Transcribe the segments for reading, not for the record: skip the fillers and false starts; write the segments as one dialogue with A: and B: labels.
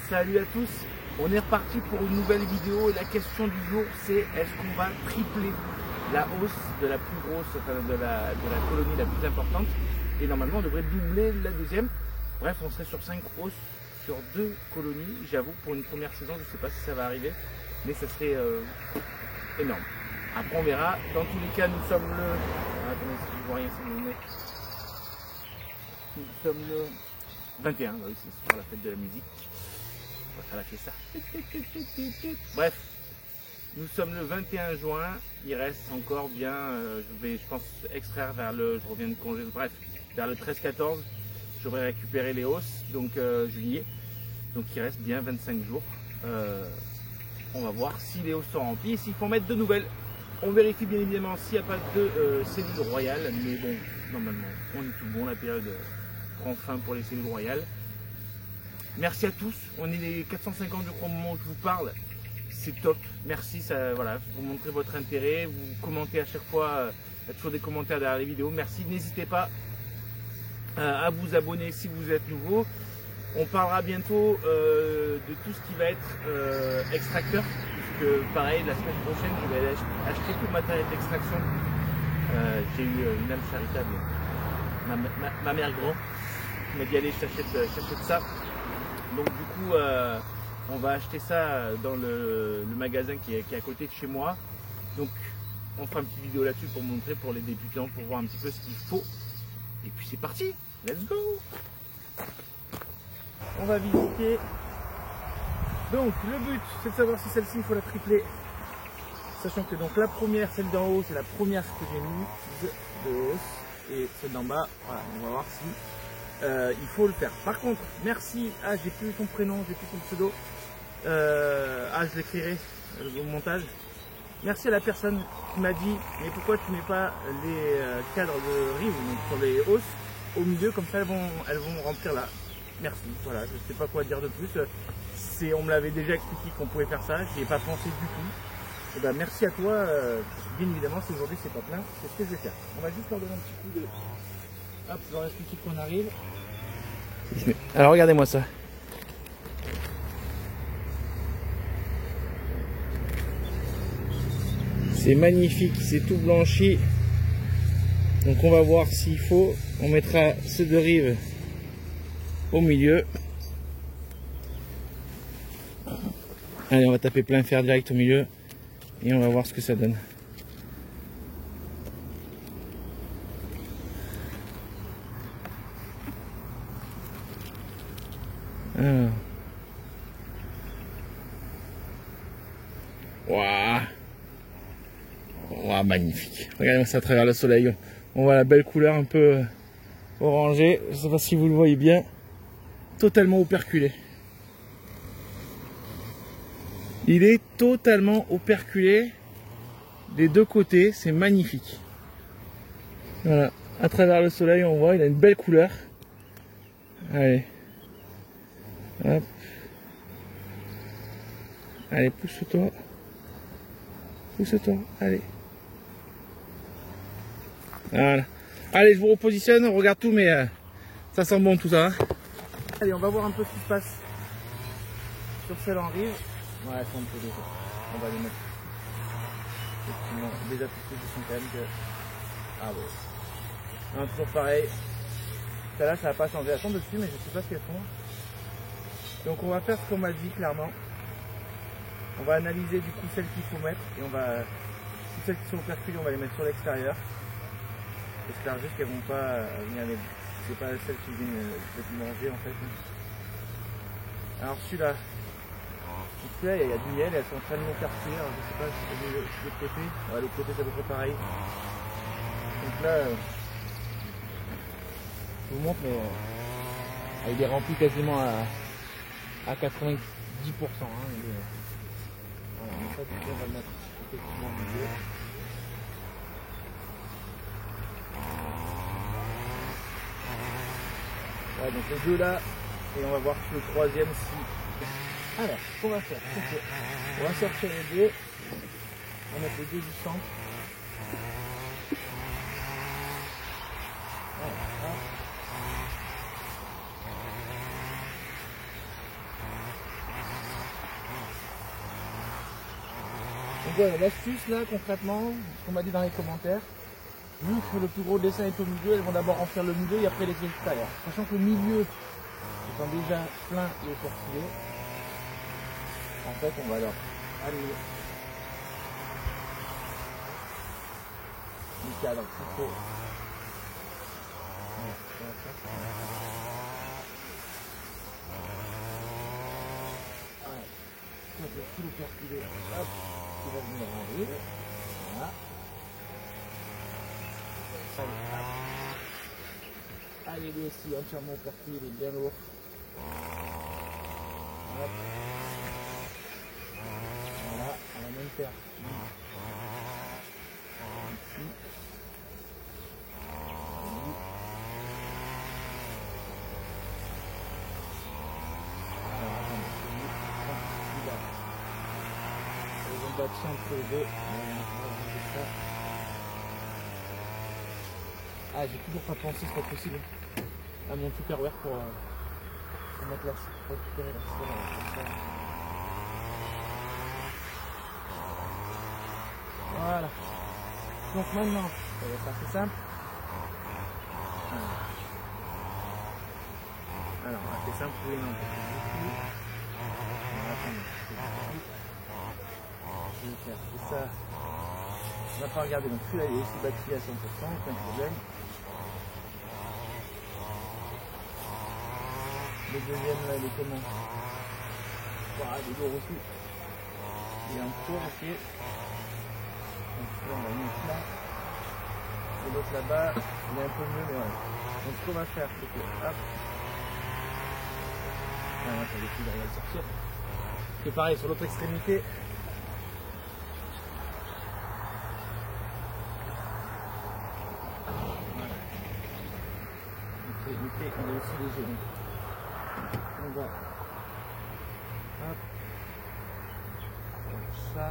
A: Salut à tous, on est reparti pour une nouvelle vidéo et la question du jour c'est est-ce qu'on va tripler la hausse de la plus grosse, enfin de la colonie la plus importante, et normalement on devrait doubler la deuxième. Bref, on serait sur 5 hausses sur 2 colonies. J'avoue, pour une première saison, je ne sais pas si ça va arriver, mais ça serait énorme. Après on verra. Dans tous les cas, nous sommes le... Ah, attendez, si je vois rien, c'est mon nez. Nous sommes le 21, bah oui, c'est sur la fête de la musique. On va faire la fiesta. Bref, nous sommes le 21 juin. Il reste encore bien, je pense, extraire vers le... Je reviens de congé, bref, vers le 13-14. J'aurais récupéré les hausses, donc juillet. Donc il reste bien 25 jours. On va voir si les hausses sont remplies et s'il faut en mettre de nouvelles. On vérifie bien évidemment s'il n'y a pas de cellules royales, mais bon, normalement, on est tout bon, la période prend fin pour les cellules royales. Merci à tous, on est les 450 je crois au moment où je vous parle, c'est top, merci, ça, voilà, vous montrez votre intérêt, vous commentez à chaque fois, il y a toujours des commentaires derrière les vidéos, merci, n'hésitez pas à vous abonner si vous êtes nouveau. On parlera bientôt de tout ce qui va être extracteur, puisque pareil, la semaine prochaine, je vais aller acheter tout le matériel d'extraction. J'ai eu une âme charitable, ma mère grand, qui m'a dit allez, je t'achète ça. Donc du coup, on va acheter ça dans le magasin qui est à côté de chez moi. Donc on fera une petite vidéo là-dessus pour montrer pour les débutants, pour voir un petit peu ce qu'il faut. Et puis c'est parti, let's go! On va visiter. Donc le but c'est de savoir si celle-ci il faut la tripler. Sachant que donc la première, celle d'en haut, c'est la première que j'ai mise de hausse. Et celle d'en bas, voilà, on va voir si il faut le faire. Par contre, merci. Ah, j'ai plus ton prénom, j'ai plus ton pseudo. Je l'écrirai au montage. Merci à la personne qui m'a dit mais pourquoi tu mets pas les cadres de rive, donc sur les hausses, au milieu, comme ça elles vont remplir là. Merci, voilà, je sais pas quoi dire de plus. On me l'avait déjà expliqué qu'on pouvait faire ça, j'y ai pas pensé du tout. Et ben, merci à toi, bien évidemment, si aujourd'hui c'est pas plein, c'est ce que je vais faire. On va juste leur donner un petit coup de... Hop, je leur explique qu'on arrive. Alors regardez-moi ça. C'est magnifique, c'est tout blanchi. Donc on va voir s'il faut. On mettra ces deux rives au milieu. Allez, on va taper plein fer direct au milieu et on va voir ce que ça donne. Ah. Waouh. Wow, magnifique. Regardez ça à travers le soleil. On voit la belle couleur un peu orangée. Je ne sais pas si vous le voyez bien. Totalement operculé. Il est totalement operculé des deux côtés. C'est magnifique. Voilà. À travers le soleil, on voit, il a une belle couleur. Allez. Hop. Allez, pousse-toi. Pousse-toi. Allez. Voilà. Allez, je vous repositionne, on regarde tout, mais ça sent bon tout ça. Hein. Allez, on va voir un peu ce qui se passe sur celle en rive. Ouais, c'est un peu déjà. On va les mettre. Effectivement, déjà tout de suite, ils sont quand même que... Ah ouais. Non, toujours pareil. Celle-là, ça va pas changer. Elles sont dessus, mais je sais pas ce qu'elles font. Donc on va faire ce qu'on m'a dit clairement. On va analyser du coup celles qu'il faut mettre et on va... Celles qui sont operculées, on va les mettre sur l'extérieur. J'espère juste qu'elles vont pas venir les... C'est pas celles qui viennent manger en fait. Alors celui-là, il y a du miel, elles sont en train de m'operculer. Alors je sais pas si c'est de l'autre côté. Ouais, l'autre côté c'est à peu près pareil. Donc là, je vous montre, mais il est rempli quasiment à 90%. Hein, voilà, en fait, on va le mettre effectivement au milieu. Ouais, donc les deux là, et on va voir le troisième si... Alors, ce qu'on va faire, c'est on va sortir les deux, on va mettre les deux du centre. Voilà. ouais, l'astuce là concrètement, ce qu'on m'a dit dans les commentaires, vu que le plus gros dessin est au milieu, elles vont d'abord en faire le milieu et après les extérieurs. Sachant que le milieu étant déjà plein et percilé, en fait on va leur allumer le cadre qu'il faut. Tout le perculé, hop, qui va venir en haut. Voilà. Allez, lui aussi, entièrement perculé, il est bien lourd. Hop. Voilà, on va même faire ici. Entre les deux. Ah, j'ai toujours pas pensé, c'est pas possible, à mon tupperware pour mettre la pour récupérer la selle comme ça. Voilà. Donc maintenant, ça va être assez simple. Alors, assez simple, oui, non. Je vais faire tout ça. On va pas regarder, donc celui-là il est aussi bâti à 100%, aucun problème. Le deuxième là il est comment? Voilà, il est lourd aussi. Il est un tour aussi. Donc là on va le mettre là. Et l'autre là-bas, il est un peu mieux, mais voilà. Donc ce qu'on va faire, c'est que hop. Ah, attendez, il va le sortir. C'est pareil sur l'autre extrémité. Il est aussi léger. Donc. On va hop, comme ça.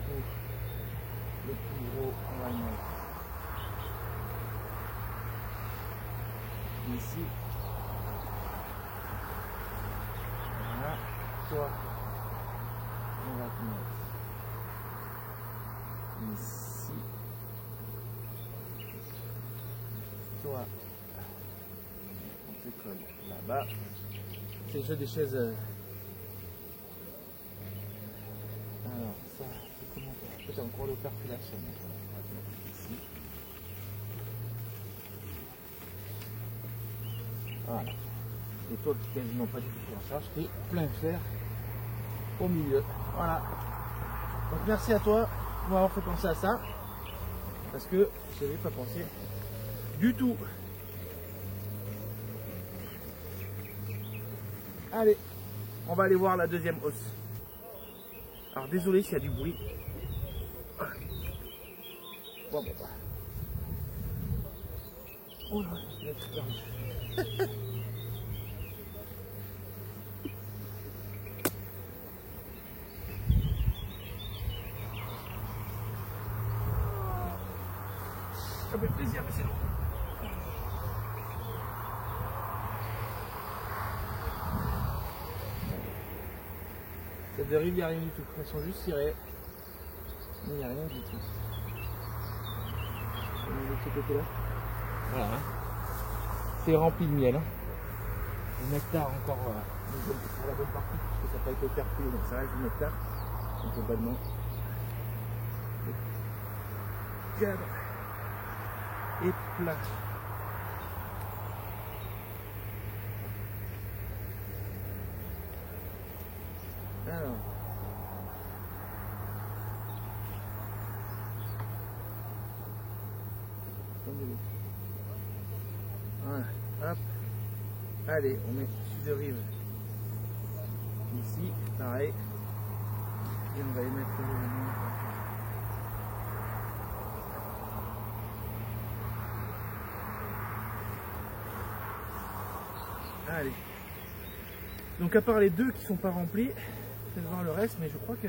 A: Et le plus gros, on va le mettre ici. Voilà. Toi, on va te mettre ici. Toi, on te colle là-bas. C'est le jeu des chaises. Alors, ça, c'est comment faire? Peut-être encore le perculation. On va te mettre ici. Voilà. Les tôles qui quasiment pas du tout pris en charge. Et plein fer au milieu. Voilà. Donc merci à toi de m'avoir fait penser à ça. Parce que je n'avais pas pensé du tout. Allez, on va aller voir la deuxième hausse. Alors désolé s'il y a du bruit. Bon, bon, bah. Oh là, il a tout perdu. Ça fait plaisir, mais c'est long. Cette dérive, il n'y a rien du tout. Elles sont juste cirées. Mais il n'y a rien du tout. On met de ce côté-là. Voilà. C'est rempli de miel. Hein. Le nectar encore pour la bonne partie, puisque ça n'a pas été perculé, donc ça reste du nectar. Donc globalement, le cadre est plat. Alors, voilà, hop, allez, on met ciseaux-rive ici, pareil, et on va y mettre le allez. Donc à part les deux qui sont pas remplis, je vais voir le reste, mais je crois que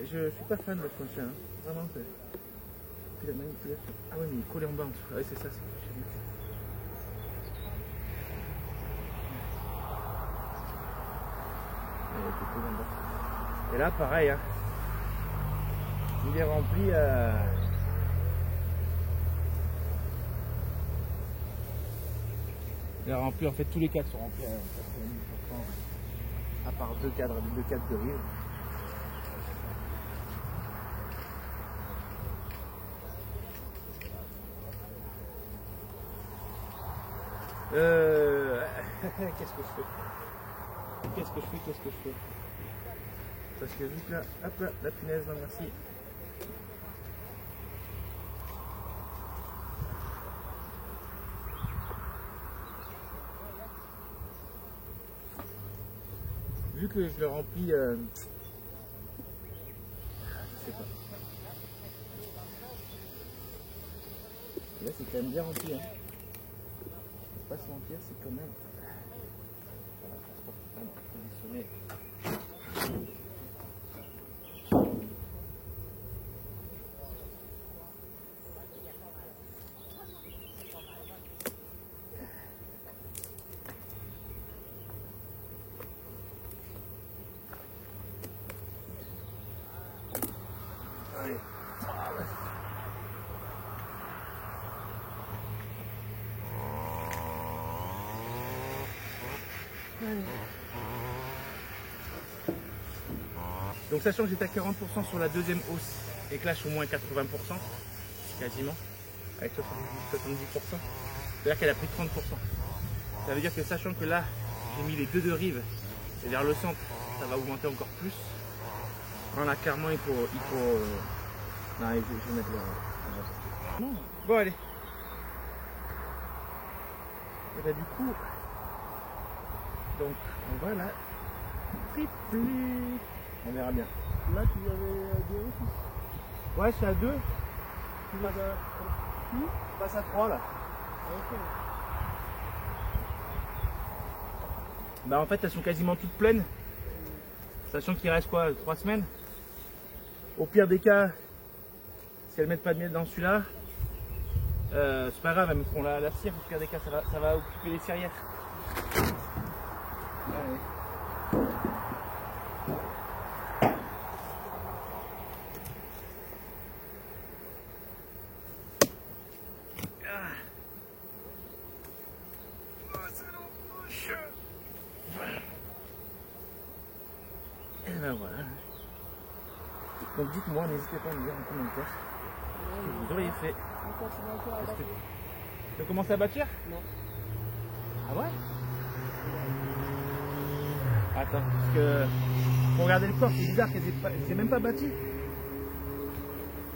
A: je suis pas fan de ce machin, hein. Vraiment. Puis la manipulation. Ah ouais, mais il est collé en bas en dessous. Ah ouais, c'est ça, c'est et là, pareil, hein. Il est rempli. Il a rempli, en fait, tous les cadres sont remplis à 90%, à part deux cadres de rive. Qu'est-ce que je fais? Qu'est-ce que je fais? Parce que juste là, hop là, la punaise, non merci. Vu que je le remplis, je sais pas. Là c'est quand même bien rempli, hein. Faut pas se mentir, c'est quand même. Voilà, positionné. Donc sachant que j'étais à 40% sur la deuxième hausse et que là je suis au moins 80% quasiment, avec 70%, c'est-à-dire qu'elle a pris 30%. Ça veut dire que sachant que là j'ai mis les deux de rive et vers le centre ça va augmenter encore plus. Non, là clairement il faut non, je vais mettre le... Non. Bon allez. Et bah du coup, donc on va la tripler. On verra bien.
B: Là, tu avais 2 aussi.
A: Ouais, c'est à 2.
B: Tu vas à...
A: passe à 3 là.
B: Ok.
A: Bah en fait elles sont quasiment toutes pleines. Sachant qu'il reste quoi, 3 semaines. Au pire des cas, si elles mettent pas de miel dans celui-là, c'est pas grave, elles me feront la cire. Au pire des cas, ça va occuper les cirières. Allez. Et ben voilà. Donc dites-moi, n'hésitez pas à me dire en commentaire ce que vous auriez fait. De commencer à bâtir?
B: Non.
A: Ah ouais? Attends, parce que pour regarder le corps, c'est bizarre qu'elle n'ait même pas bâti.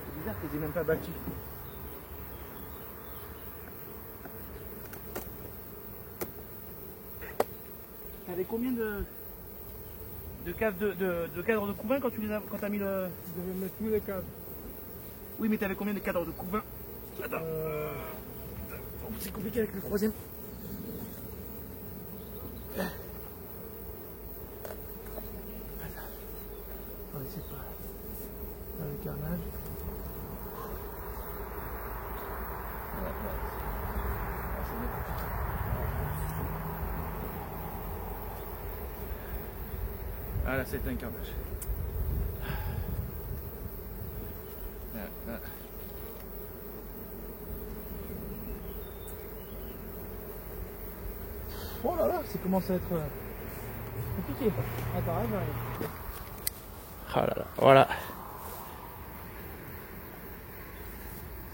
A: C'est bizarre qu'elle n'ait même pas bâti. T'avais combien de cadres de couvain quand t'as mis le...
B: Je vais mettre tous les cadres.
A: Oui, mais t'avais combien de cadres de couvain? Attends. C'est compliqué avec le troisième. On essaie pas. Dans le carnage. Ah là, c'est un carnage. Là. Oh là là, ça commence à être compliqué. Attends, j'arrive. Oh là là, voilà.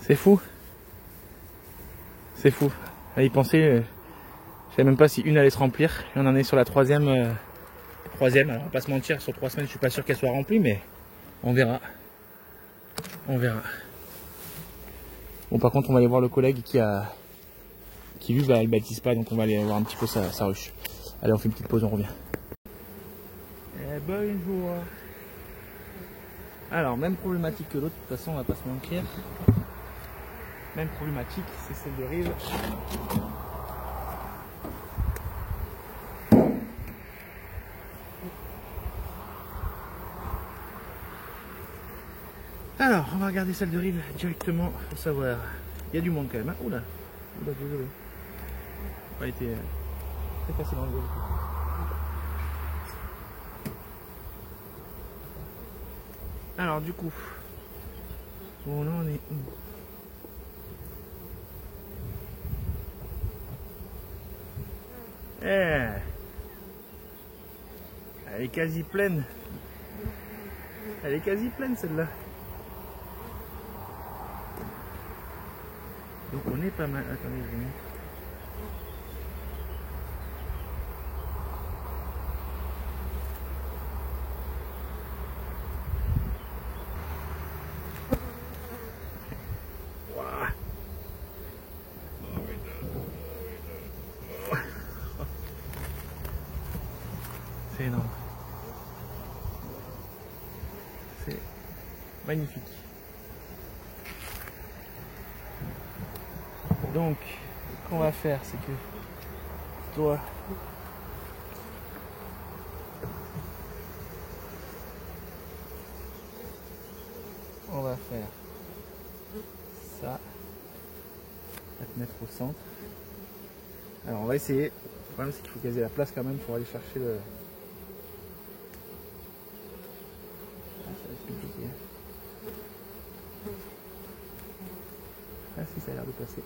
A: C'est fou. C'est fou. À y penser, je savais même pas si une allait se remplir. Et on en est sur la troisième. Alors on va pas se mentir, sur 3 semaines, je suis pas sûr qu'elle soit remplie, mais on verra. On verra. Bon, par contre, on va aller voir le collègue qui lui, elle bâtisse pas, donc on va aller voir un petit peu sa ruche. Allez, on fait une petite pause, on revient. Eh bonjour. Alors, même problématique que l'autre, de toute façon, on va pas se mentir. Même problématique, c'est celle de rive. Alors, on va regarder celle de rive directement pour savoir. Il y a du monde quand même. Hein. Oula, désolé. Pas été très facile à enlever. Alors, du coup, bon, là on est où? Elle est quasi pleine. Elle est quasi pleine celle-là. Donc on est pas mal. Attendez, je vous montre. C'est énorme. C'est magnifique. Donc, ce qu'on va faire, c'est que toi, on va faire ça, on va te mettre au centre. Alors on va essayer. Le problème c'est qu'il faut caser la place quand même pour aller chercher le. Ah, ça va être compliqué. Ah si, ça a l'air de passer.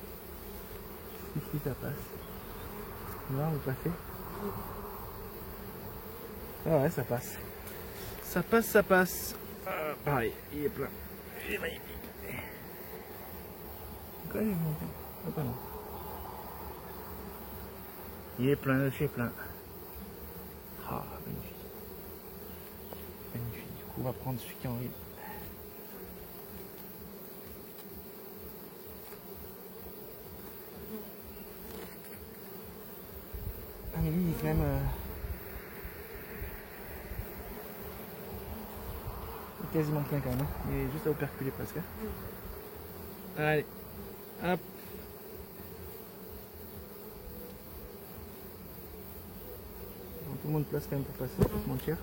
A: Si ça passe. Non, vous passez. Ah ouais, ça passe. Ça passe, ça passe. Ah, pareil, il est plein. Il est magnifique. Quoi, il est monté? Ah, pas non. Il est plein, le chez plein. Ah, magnifique. Magnifique. Du coup, on va prendre celui qui est en rive. Ah, mais lui, il est quand même. Il est quasiment plein quand même. Hein. Il est juste à operculer presque. Allez. Hop. Tout le monde place quand même pour passer, pas se mentir.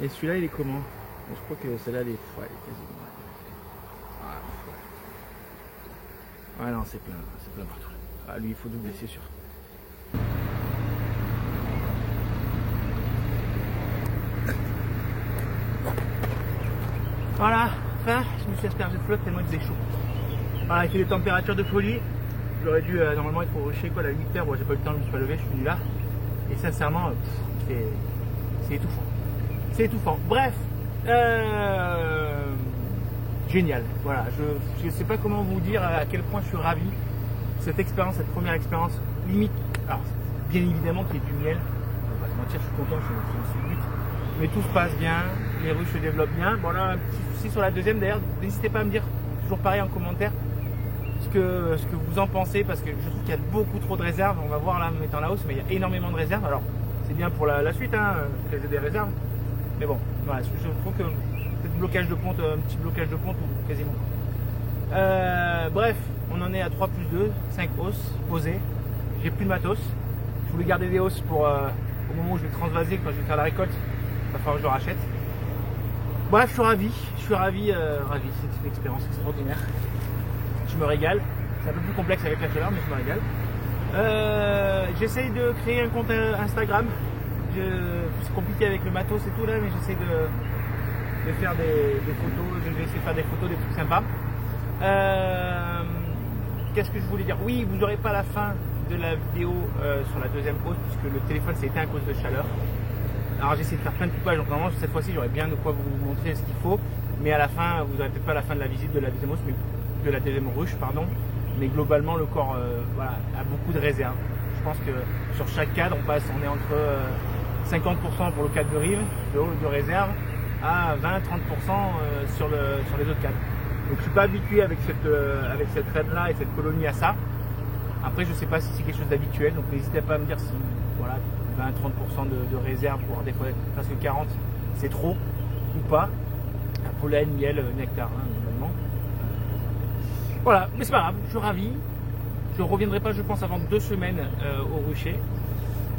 A: Et celui-là il est comment? Je crois que celle-là elle est quasiment. Ah non, c'est plein partout. Ah lui il faut doubler, c'est sûr. Voilà, enfin je me suis aspergé de flotte tellement il faisait chaud. Voilà, il fait des températures de folie. J'aurais dû normalement être au rocher quoi, à 8h, bon, j'ai pas eu le temps, je me suis pas levé, je suis venu là. Et sincèrement, c'est étouffant. C'est étouffant. Bref, génial. Voilà, je sais pas comment vous dire à quel point je suis ravi. Cette expérience, cette première expérience, limite. Alors, bien évidemment qu'il y ait du miel. On va pas se mentir, je suis content, c'est le but. Mais tout se passe bien, les rues se développent bien. Bon là, un petit souci sur la deuxième d'ailleurs, n'hésitez pas à me dire, toujours pareil en commentaire. Ce que vous en pensez, parce que je trouve qu'il y a beaucoup trop de réserves. On va voir là en étant la hausse, mais il y a énormément de réserves. Alors c'est bien pour la suite, hein, qu'il y ait des réserves. Mais bon, voilà, je trouve que peut-être blocage de ponte, un petit blocage de ponte ou quasiment. Bref, on en est à 3 plus 2, 5 hausses posées. J'ai plus de matos. Je voulais garder des hausses pour au moment où je vais transvaser, quand je vais faire la récolte. Il va falloir que je le rachète. Bref, je suis ravi, c'est une expérience extraordinaire. Je me régale. C'est un peu plus complexe avec la chaleur, mais je me régale. J'essaye de créer un compte Instagram. C'est compliqué avec le matos et tout là, mais j'essaie de faire des photos. Je vais essayer de faire des photos, des trucs sympas. Qu'est-ce que je voulais dire? Oui, vous n'aurez pas la fin de la vidéo sur la deuxième hausse, puisque le téléphone s'est éteint à cause de chaleur. Alors j'essaie de faire plein de coupages, donc normalement cette fois-ci j'aurai bien de quoi vous montrer ce qu'il faut. Mais à la fin, vous n'aurez peut-être pas la fin de la visite de la deuxième hausse, mais de la deuxième ruche, pardon. Mais globalement, le corps voilà, a beaucoup de réserves. Je pense que sur chaque cadre, on est entre 50% pour le cadre de rive, de réserve, à 20-30% sur les autres cadres. Donc je suis pas habitué avec cette reine-là et cette colonie à ça. Après, je sais pas si c'est quelque chose d'habituel, donc n'hésitez pas à me dire si voilà, 20-30% de réserve, voire des fois presque 40%, c'est trop ou pas. Pollen, miel, nectar, hein, normalement. Voilà, mais c'est pas grave, je suis ravi. Je ne reviendrai pas, je pense, avant 2 semaines au rucher.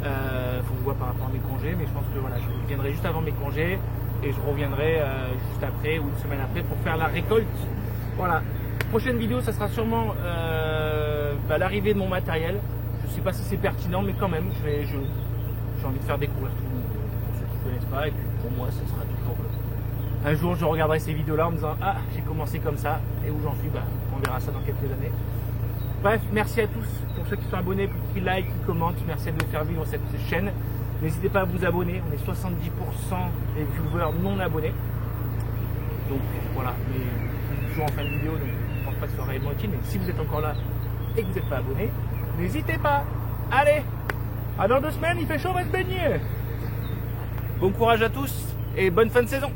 A: Faut que je vois par rapport à mes congés, mais je pense que voilà, je reviendrai juste avant mes congés et je reviendrai juste après ou une semaine après pour faire la récolte. Voilà. Prochaine vidéo, ça sera sûrement l'arrivée de mon matériel. Je sais pas si c'est pertinent, mais quand même, j'ai envie de faire découvrir tout le monde pour ceux qui ne connaissent pas. Et puis pour moi, ce sera toujours. Un jour, je regarderai ces vidéos-là en me disant ah, j'ai commencé comme ça, et où j'en suis, on verra ça dans quelques années. Bref, merci à tous pour ceux qui sont abonnés, pour qui like, qui commentent. Merci de nous faire vivre cette chaîne. N'hésitez pas à vous abonner. On est 70% des viewers non abonnés. Donc voilà, mais je suis toujours en fin de vidéo, donc je ne pense pas que ce soit réellement utile. Mais si vous êtes encore là et que vous n'êtes pas abonné, n'hésitez pas. Allez, à dans 2 semaines, il fait chaud, on va se baigner. Bon courage à tous et bonne fin de saison.